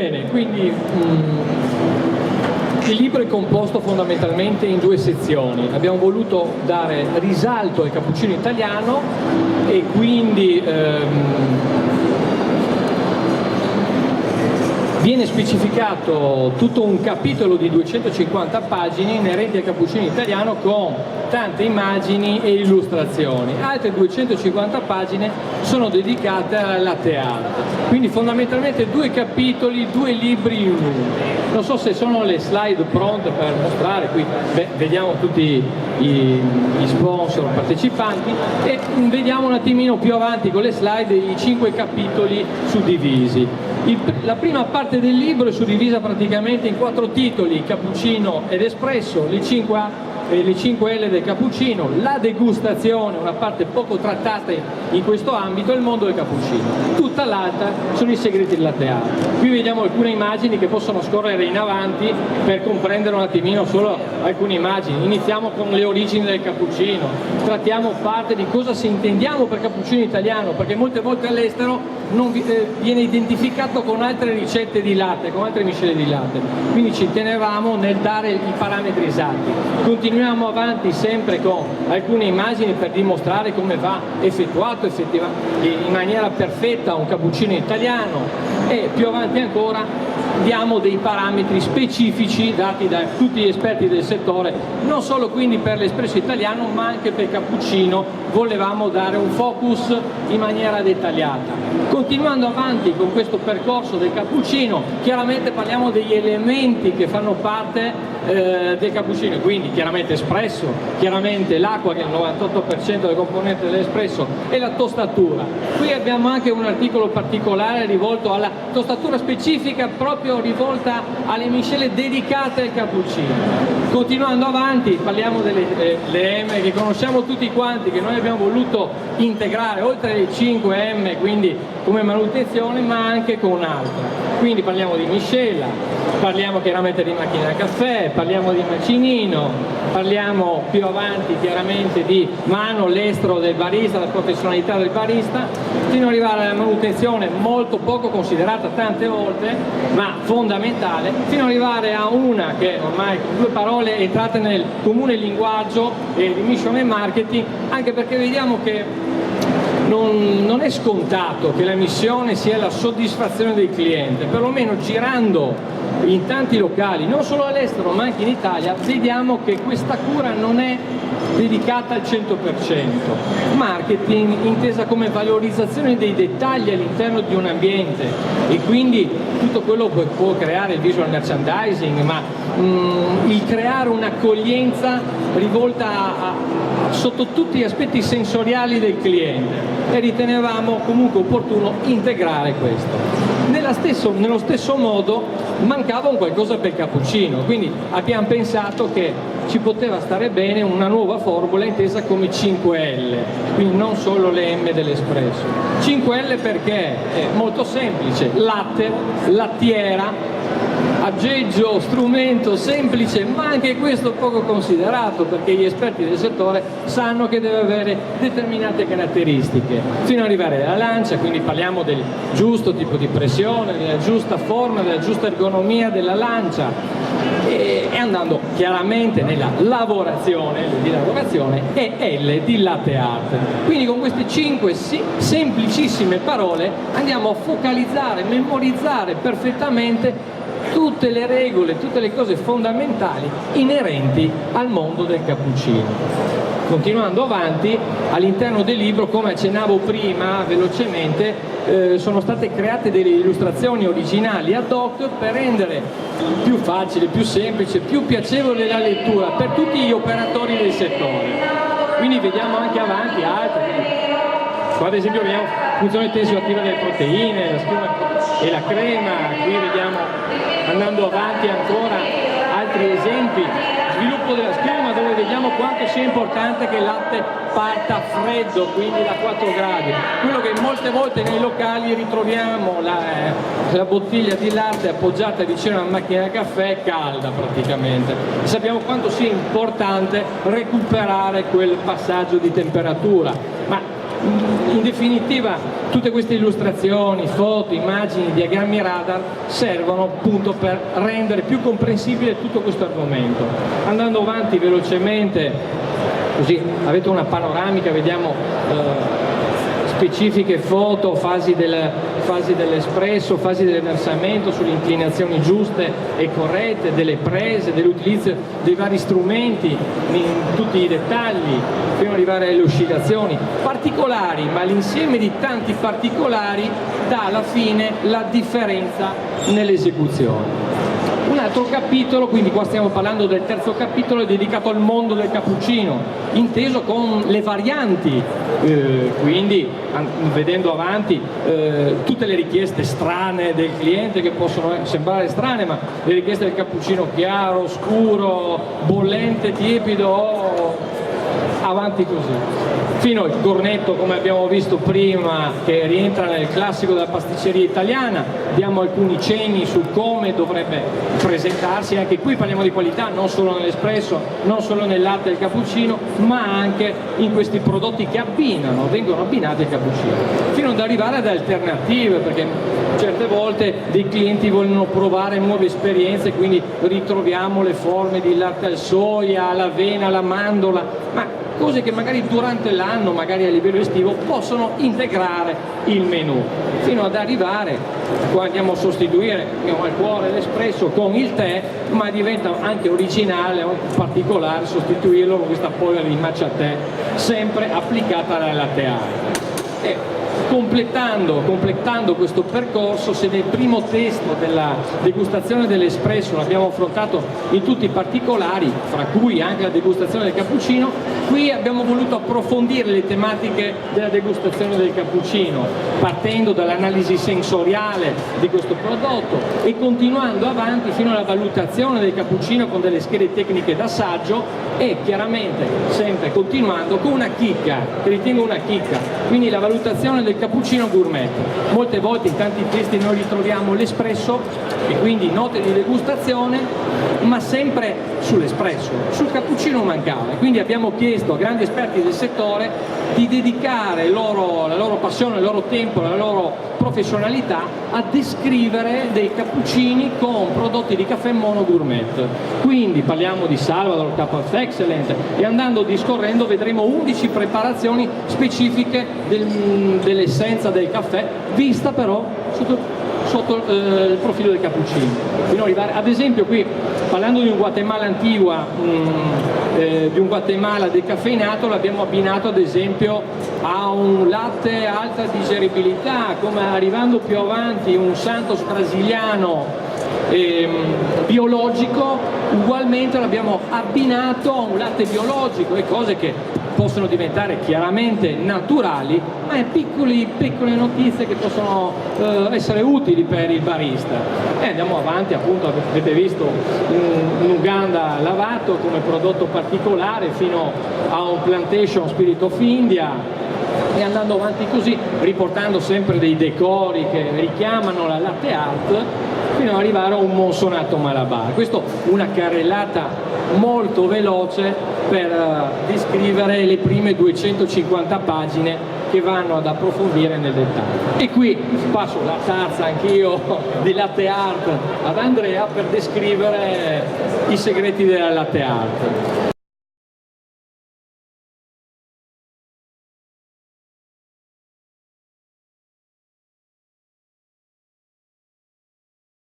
Bene, quindi il libro è composto fondamentalmente in due sezioni. Abbiamo voluto dare risalto al cappuccino italiano e quindi viene specificato tutto un capitolo di 250 pagine inerenti al cappuccino italiano con tante immagini e illustrazioni. Altre 250 pagine sono dedicate alla latte art. Quindi fondamentalmente due capitoli, due libri in uno. Non so se sono le slide pronte per mostrare, qui vediamo tutti gli sponsor partecipanti e vediamo un attimino più avanti con le slide i 5 capitoli suddivisi. La prima parte del libro è suddivisa praticamente in 4 titoli: cappuccino ed espresso, le 5L del cappuccino, la degustazione, una parte poco trattata in questo ambito, e il mondo del cappuccino. Tutta l'altra sono i segreti del latte art. Qui vediamo alcune immagini che possono scorrere in avanti per comprendere un attimino solo alcune immagini. Iniziamo con le origini del cappuccino, trattiamo parte di cosa si intendiamo per cappuccino italiano, perché molte volte all'estero viene identificato con altre ricette di latte, con altre miscele di latte, quindi ci tenevamo nel dare i parametri esatti. Continuiamo avanti sempre con alcune immagini per dimostrare come va effettuato in maniera perfetta un cappuccino italiano, e più avanti ancora diamo dei parametri specifici dati da tutti gli esperti del settore, non solo quindi per l'espresso italiano ma anche per il cappuccino. Volevamo dare un focus in maniera dettagliata. Continuando avanti con questo percorso del cappuccino, chiaramente parliamo degli elementi che fanno parte del cappuccino, quindi chiaramente espresso, chiaramente l'acqua che è il 98% del componente dell'espresso, e la tostatura. Qui abbiamo anche un articolo particolare rivolto alla tostatura specifica, proprio rivolta alle miscele dedicate al cappuccino. Continuando avanti parliamo delle M che conosciamo tutti quanti, che noi abbiamo voluto integrare oltre le 5 M, quindi come manutenzione, ma anche con altre. Quindi parliamo di miscela, parliamo chiaramente di macchina da caffè, parliamo di macinino, parliamo più avanti chiaramente di mano, l'estro del barista, la professionalità del barista, fino ad arrivare alla manutenzione molto poco considerata tante volte, ma fondamentale, fino ad arrivare a una che ormai con 2 parole è entrata nel comune linguaggio di mission e marketing, anche perché vediamo che non è scontato che la missione sia la soddisfazione del cliente. Perlomeno girando in tanti locali, non solo all'estero ma anche in Italia, vediamo che questa cura non è dedicata al 100%. Marketing intesa come valorizzazione dei dettagli all'interno di un ambiente, e quindi tutto quello che può creare il visual merchandising, ma il creare un'accoglienza rivolta sotto tutti gli aspetti sensoriali del cliente, e ritenevamo comunque opportuno integrare questo. Nello stesso modo mancava un qualcosa per il cappuccino, quindi abbiamo pensato che ci poteva stare bene una nuova formula intesa come 5L, quindi non solo le M dell'espresso. 5L perché è molto semplice: latte, lattiera, aggeggio, strumento semplice, ma anche questo poco considerato, perché gli esperti del settore sanno che deve avere determinate caratteristiche, fino ad arrivare alla lancia. Quindi parliamo del giusto tipo di pressione, della giusta forma, della giusta ergonomia della lancia, e andando chiaramente nella lavorazione, L di lavorazione e L di latte art. Quindi con queste 5 semplicissime parole andiamo a focalizzare, memorizzare perfettamente tutte le regole, tutte le cose fondamentali inerenti al mondo del cappuccino. Continuando avanti, all'interno del libro, come accennavo prima velocemente, sono state create delle illustrazioni originali ad hoc per rendere più facile, più semplice, più piacevole la lettura per tutti gli operatori del settore. Quindi vediamo anche avanti altre. Qua ad esempio vediamo funzione tensioattiva delle proteine, la schiuma e la crema. Qui vediamo, andando avanti ancora, altri esempi: sviluppo della schiuma, dove vediamo quanto sia importante che il latte parta freddo, quindi da 4 gradi. Quello che molte volte nei locali ritroviamo la bottiglia di latte appoggiata vicino alla macchina da caffè calda praticamente. Sappiamo quanto sia importante recuperare quel passaggio di temperatura, ma In definitiva, tutte queste illustrazioni, foto, immagini, diagrammi radar servono appunto per rendere più comprensibile tutto questo argomento. Andando avanti velocemente, così avete una panoramica, vediamo specifiche foto, fasi dell'espresso, fasi del versamento sulle inclinazioni giuste e corrette, delle prese, dell'utilizzo dei vari strumenti in tutti i dettagli, fino ad arrivare alle oscillazioni particolari, ma l'insieme di tanti particolari dà alla fine la differenza nell'esecuzione. Un altro capitolo, quindi qua stiamo parlando del terzo capitolo, è dedicato al mondo del cappuccino, inteso con le varianti, quindi vedendo avanti tutte le richieste strane del cliente, che possono sembrare strane, ma le richieste del cappuccino chiaro, scuro, bollente, tiepido, avanti così. Fino al cornetto, come abbiamo visto prima, che rientra nel classico della pasticceria italiana. Diamo alcuni cenni su come dovrebbe presentarsi. Anche qui parliamo di qualità, non solo nell'espresso, non solo nel latte del cappuccino, ma anche in questi prodotti che vengono abbinati al cappuccino, fino ad arrivare ad alternative, perché certe volte dei clienti vogliono provare nuove esperienze, quindi ritroviamo le forme di latte al soia, all'avena, alla mandola, ma cose che magari durante l'anno, magari a livello estivo, possono integrare il menù, fino ad arrivare, qua andiamo a sostituire al cuore l'espresso con il tè, ma diventa anche originale, particolare sostituirlo con questa polvere di matcha tè, sempre applicata alla latte art. Completando questo percorso, se nel primo testo della degustazione dell'espresso l'abbiamo affrontato in tutti i particolari, fra cui anche la degustazione del cappuccino, qui abbiamo voluto approfondire le tematiche della degustazione del cappuccino, partendo dall'analisi sensoriale di questo prodotto e continuando avanti fino alla valutazione del cappuccino con delle schede tecniche d'assaggio, e chiaramente sempre continuando con una chicca, che ritengo una chicca, quindi la valutazione del cappuccino gourmet. Molte volte in tanti testi noi ritroviamo l'espresso e quindi note di degustazione, ma sempre sull'espresso, sul cappuccino mancava, e quindi abbiamo chiesto a grandi esperti del settore di dedicare la loro passione, il loro tempo, la loro professionalità a descrivere dei cappuccini con prodotti di caffè mono gourmet. Quindi parliamo di Salvador, Cup of Excellence, e andando discorrendo vedremo 11 preparazioni specifiche dell'essenza del caffè, vista però sotto il profilo del cappuccino, fino ad arrivare, ad esempio, qui parlando di un Guatemala Antigua, di un Guatemala decaffeinato, l'abbiamo abbinato ad esempio a un latte alta digeribilità, come arrivando più avanti un Santos brasiliano biologico, ugualmente l'abbiamo abbinato a un latte biologico, e cose che possono diventare chiaramente naturali, ma è piccole notizie che possono essere utili per il barista. E andiamo avanti, appunto, avete visto un Uganda lavato come prodotto particolare, fino a un Plantation Spirit of India, e andando avanti così, riportando sempre dei decori che richiamano la latte art, fino ad arrivare a un Monsonato Malabar. Questo una carrellata molto veloce per descrivere le prime 250 pagine che vanno ad approfondire nel dettaglio. E qui passo la tazza anch'io di latte art ad Andrea per descrivere i segreti della latte art.